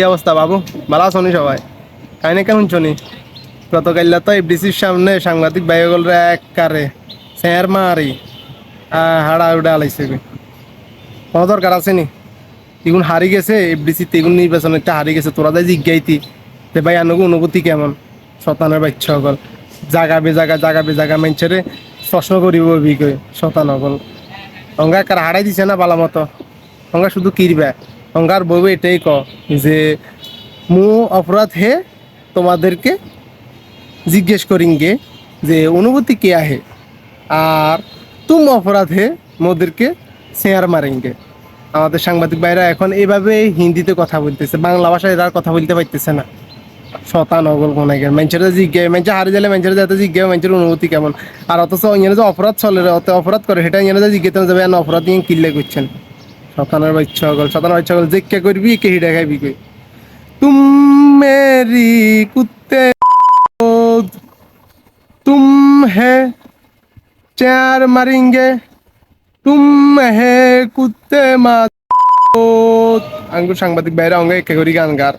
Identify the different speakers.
Speaker 1: কি অবস্থা বাবু? ভালো আছো নি সবাই? কাহিনী কেমন শুনি? গতকাল তো এফডিসির সামনে সাংবাদিক ভাইগুলোর এক কারে স্যার মারি হাড়া উড়া আলাইছে। কোনো দরকার আছে নি? এগুন হারি গেছে এফডিসি তেগুন নির্বাচন একটা হারি গেছে, তোরা যাই জিজ্ঞাইতি যে ভাই আনুগু অনুভূতি কেমন? শতানের বাচ্চা সকল জাগা বে জাগা মেঞ্চরে প্রশ্ন করিব বিকই শতানকল অঙ্গা কার হারাই দিছে না বালা মতো। অঙ্গা শুধু কিরবা অঙ্গার বউ এটাই ক যে মু অপরাধ হে তোমাদেরকে জিজ্ঞেস করিঙ্গে যে অনুভূতি কে আহে, আর তুম অপরাধ হে মোদেরকে শেয়ার মারেঙ্গে। আমাদের সাংবাদিক ভাইরা এখন এইভাবে হিন্দিতে কথা বলতেছে, বাংলা ভাষায় এরা আর কথা বলতে পারতেছে না। শতানগল কোনাইগের মানুষের জিজ্ঞে মানুষের হারে গেলে মানুষের যাতে জিজ্ঞে মানুষের অনুভূতি কেমন, আর অথচ ইংরেজি যে অপরাধ চলে অত অপরাধ করে সেটা ইংরেজি জিজ্ঞেতে যাবে আর অপরাধ নিয়ে কিল্লে করছেন। শতানের বাচ্চা সকল শতানের বাচ্চা সকল যে কে করবি কে হিডা খাইবি কই তুম মেরি কুত্তে तुम है चार मारेंगे तुम है कुत्ते मार। আঙ্গুর সাংবাদিক বাইরে অঙ্গে একে করি গান গার